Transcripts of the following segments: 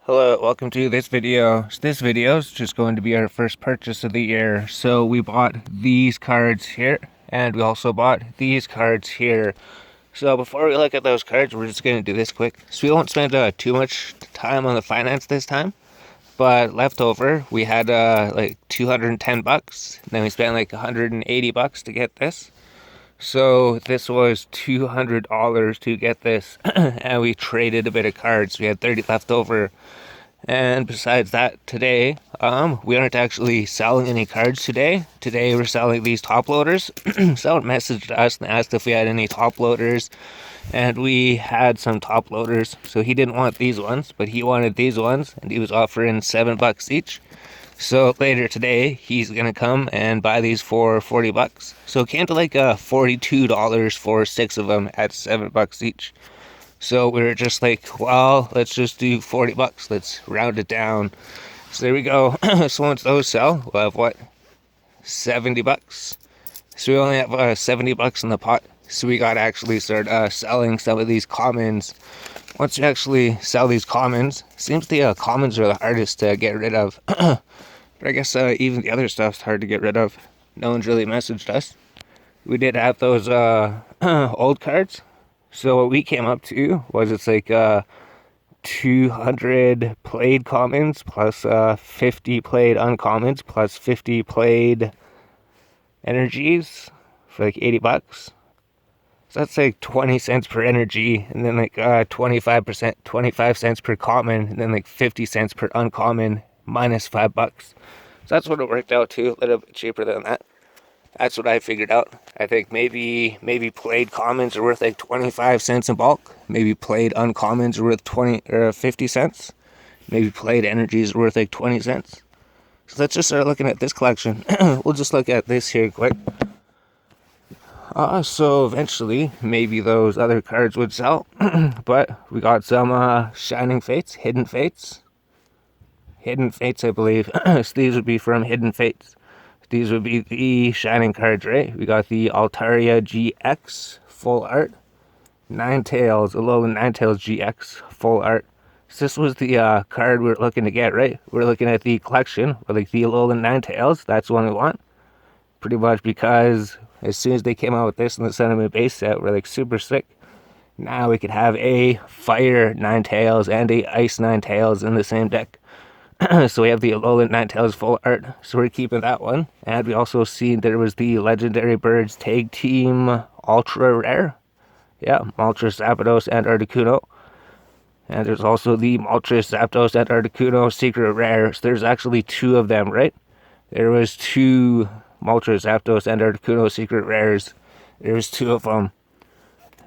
Hello, welcome to this video. This video is just going to be our first purchase of the year. So we bought these cards here, and we also bought these cards here. So before we look at those cards, we're just going to do this quick. So we won't spend too much time on the finance this time. But left over, we had like 210 bucks. Then we spent like 180 bucks to get this. So this was $200 to get this, and we traded a bit of cards. We had 30 left over. And besides that, today, we aren't actually selling any cards today. Today we're selling these top loaders. Someone messaged us and asked if we had any top loaders, and we had some top loaders. So he didn't want these ones, but he wanted these ones, and he was offering $7 each. So later today, he's gonna come and buy these for 40 bucks. So it came to like $42 for 6 of them at $7 each. So we were just like, well, let's just do 40 bucks. Let's round it down. So there we go. So once those sell, we'll have what? 70 bucks. So we only have 70 bucks in the pot. So we gotta actually start selling some of these commons. Once you actually sell these commons, seems the commons are the hardest to get rid of. But I guess even the other stuff's hard to get rid of. No one's really messaged us. We did have those old cards. So what we came up to was it's like 200 played commons plus 50 played uncommons plus 50 played energies for like 80 bucks. So that's like 20 cents per energy, and then like 25 cents per common, and then like 50 cents per uncommon minus $5. So that's what it worked out to, a little bit cheaper than that. That's what I figured out. I think maybe played commons are worth like 25 cents in bulk. Maybe played uncommons are worth 20 or 50 cents. Maybe played energies are worth like 20 cents. So let's just start looking at this collection. We'll just look at this here quick. So eventually, maybe those other cards would sell. But we got some Shining Fates, Hidden Fates. Hidden Fates, I believe. So these would be from Hidden Fates. These would be the Shining cards, right? We got the Altaria GX full art. Ninetales, Alolan Ninetales GX full art. So this was the card we were looking to get, right? We're looking at the collection, or like the Alolan Ninetales. That's the one we want. Pretty much because as soon as they came out with this in the Sentiment base set, we're like super sick. Now we could have a Fire Ninetales and a Ice Ninetales in the same deck. So we have the Alolan Ninetales full art, so we're keeping that one. And we also seen there was the Legendary Birds Tag Team Ultra Rare. Yeah, Moltres, Zapdos, and Articuno. And there's also the Moltres, Zapdos, and Articuno Secret Rare. So there's actually 2 of them, right? There was 2 Moltres, Zapdos, and Articuno Secret Rares. There was 2 of them.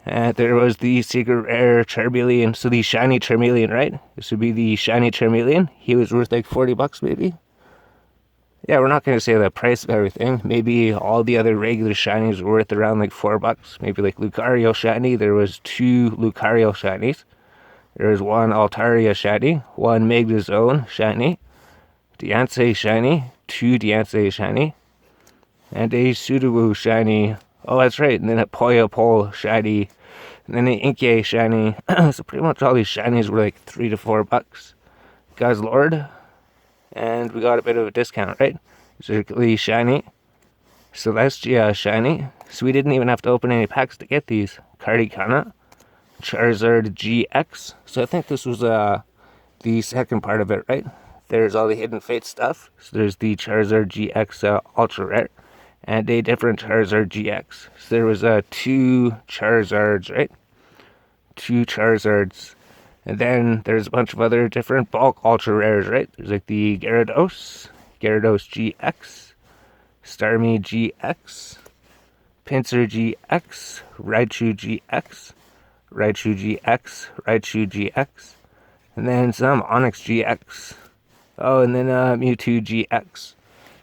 And there was the Secret Rare Charmeleon. So the Shiny Charmeleon, right? This would be the Shiny Charmeleon. He was worth like 40 bucks maybe. Yeah, we're not going to say the price of everything. Maybe all the other regular shinies were worth around like 4 bucks. Maybe like Lucario Shiny. There was 2 Lucario Shinies. There was 1 Altaria Shiny. 1 Magnezone Shiny. Diancie Shiny. 2 Diancie Shiny. And a Sudowoodo Shiny. Oh, that's right. And then a Poyapole Shiny. And then an Inkay Shiny. So pretty much all these shinies were like 3 to 4 bucks. Guys, Lord. And we got a bit of a discount, right? Circularly Shiny. Celestia Shiny. So we didn't even have to open any packs to get these. Cardicana. Charizard GX. So I think this was the second part of it, right? There's all the Hidden Fate stuff. So there's the Charizard GX Ultra Rare. And a different Charizard GX. So there was 2 Charizards, right? 2 Charizards. And then there's a bunch of other different bulk ultra rares, right? There's like the Gyarados GX, Starmie GX, Pinsir GX, Raichu GX, Raichu GX, Raichu GX, and then some Onix GX. Oh, and then Mewtwo GX.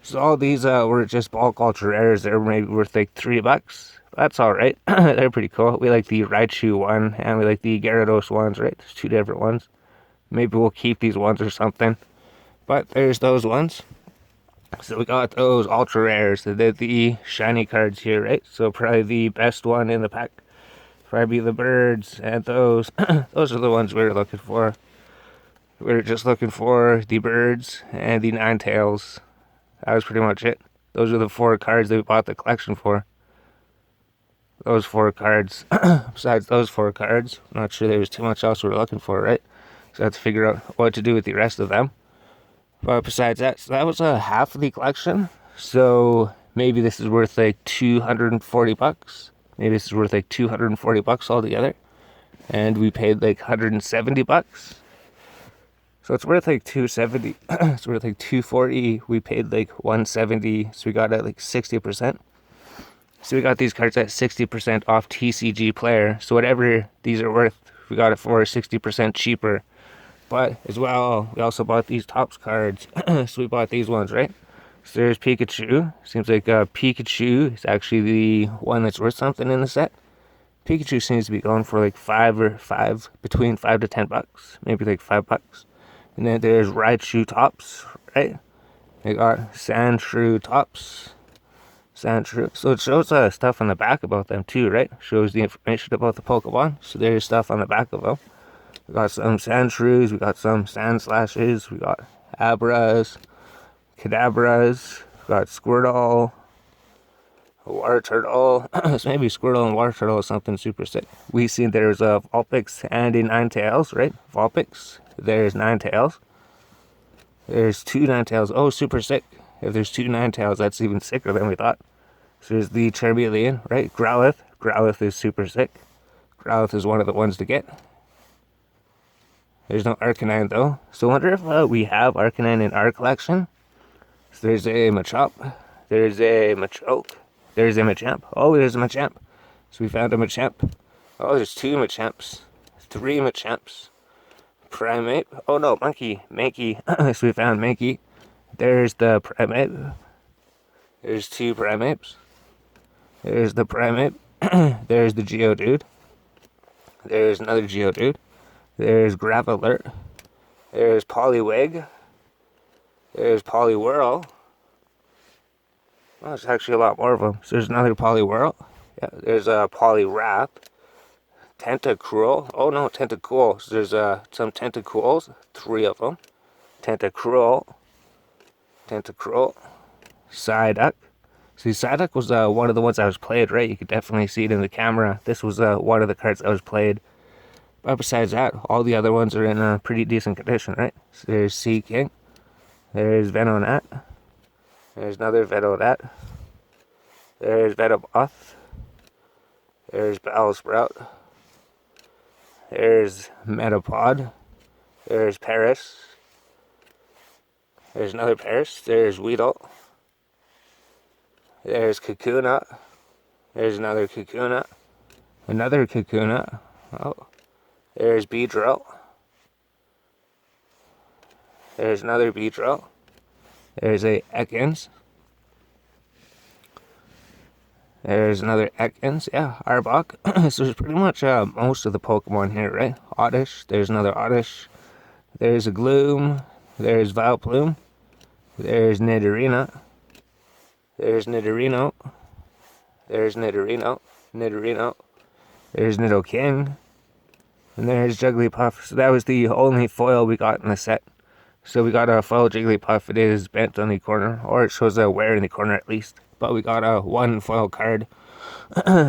So all these were just bulk ultra rares. They were maybe worth like 3 bucks. That's alright. They're pretty cool. We like the Raichu one, and we like the Gyarados ones, right? There's 2 different ones. Maybe we'll keep these ones or something. But there's those ones. So we got those ultra rares. They're the shiny cards here, right? So probably the best one in the pack. Probably the birds and those. Those are the ones we were looking for. We were just looking for the birds and the Ninetales. That was pretty much it. Those are the 4 cards that we bought the collection for. Those 4 cards. Besides those 4 cards, I'm not sure there was too much else we were looking for, right? So I had to figure out what to do with the rest of them. But besides that, so that was half of the collection. So maybe this is worth like $240. Maybe this is worth like $240 altogether. And we paid like $170. So it's worth like 270. It's worth like 240. We paid like 170. So we got at like 60%. So we got these cards at 60% off TCG Player. So whatever these are worth, we got it for 60% cheaper. But as well, we also bought these Topps cards. So we bought these ones, right? So there's Pikachu. Seems like Pikachu is actually the one that's worth something in the set. Pikachu seems to be going for like between $5 to $10, maybe like $5. And then there's Raichu Topps, right? They got Sandshrew Topps. Sandshrew. So it shows stuff on the back about them too, right? Shows the information about the Pokemon. So there's stuff on the back of them. We got some Sandshrews, we got some Sandslashes, we got Abras, Kadabras, we got Squirtle, Water Turtle. So maybe Squirtle and Water Turtle is something super sick. We seen there's a Vulpix and a Ninetales, right? Vulpix. There's Ninetales. There's 2 Ninetales. Oh, super sick. If there's 2 Ninetales, that's even sicker than we thought. So there's the Charmeleon, right? Growlithe. Growlithe is super sick. Growlithe is one of the ones to get. There's no Arcanine though. So I wonder if we have Arcanine in our collection. So there's a Machop. There's a Machoke. There's a Machamp. Oh, there's a Machamp. So we found a Machamp. Oh, there's 2 Machamps. 3 Machamps. Primeape. Oh no, Mankey. So we found Mankey. There's the Primeape. There's 2 Primeapes. There's the Primeape. There's the Geodude. There's another Geodude. There's Graveler. There's Poliwag. There's Poliwhirl. Oh, there's actually a lot more of them. So there's another Poliwhirl. Yeah, there's a Poliwrath. Tentacruel. Oh no, Tentacool. So there's some Tentacools. 3 of them. Tentacruel. Psyduck. See, Psyduck was one of the ones I was played, right? You could definitely see it in the camera. This was one of the cards I was played. But besides that, all the other ones are in pretty decent condition, right? So there's Seaking. There's Venonat. There's another Venonat. There's Venomoth. There's Bellsprout. There's Metapod. There's Paris. There's another Paris. There's Weedle. There's Kakuna. There's another Kakuna. Another Kakuna. Oh. There's Beedrill. There's another Beedrill. There's a Ekans. There's another Ekans. Yeah, Arbok. So there's pretty much most of the Pokemon here, right? Oddish. There's another Oddish. There's a Gloom. There's Vileplume. There's Nidorina. There's Nidorino. There's Nidorino. There's Nidoking. And there's Jigglypuff. So that was the only foil we got in the set. So we got a foil Jigglypuff. It is bent on the corner, or it shows a wear in the corner at least. But we got a 1 foil card.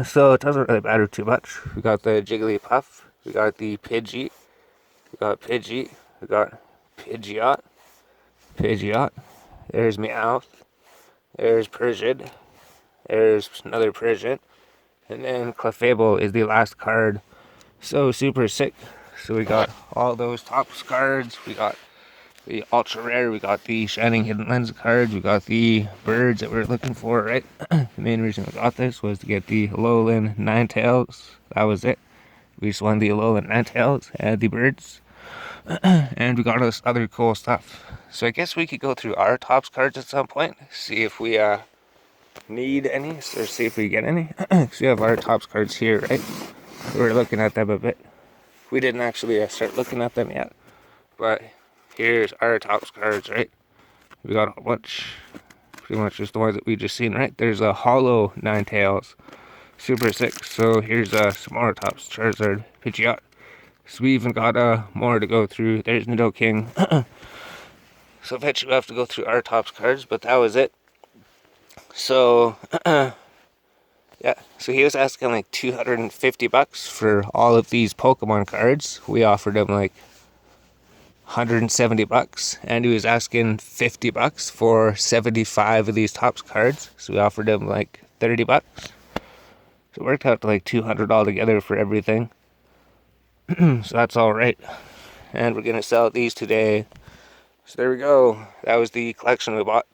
So it doesn't really matter too much. We got the Jigglypuff. We got the Pidgey. We got Pidgey. We got Pidgeot. There's Meowth. There's Persian. There's another Persian. And then Clefable is the last card. So super sick. So we got all those Topps cards. We got the ultra rare. We got the shining hidden lens cards. We got the birds that we were looking for, right? The main reason we got this was to get the Alolan Ninetales. That was it. We just won the Alolan Ninetales and the birds. And we got us other cool stuff. So I guess we could go through our Topps cards at some point. See if we need any. Or see if we get any. So we have our Topps cards here, right? We're looking at them a bit. We didn't actually start looking at them yet. But here's our Topps cards, right? We got a bunch. Pretty much just the ones that we just seen, right? There's a hollow Ninetales. Super sick. So here's some more Topps. Charizard, Pidgeot, So we even got more to go through. There's Nidoking. So eventually we have to go through our Topps cards, but that was it. So yeah, so he was asking like $250 for all of these Pokemon cards. We offered him like $170, and he was asking $50 for 75 of these Topps cards. So we offered him like $30. So it worked out to like $200 altogether for everything. So that's all right. And we're gonna sell these today. So there we go. That was the collection we bought.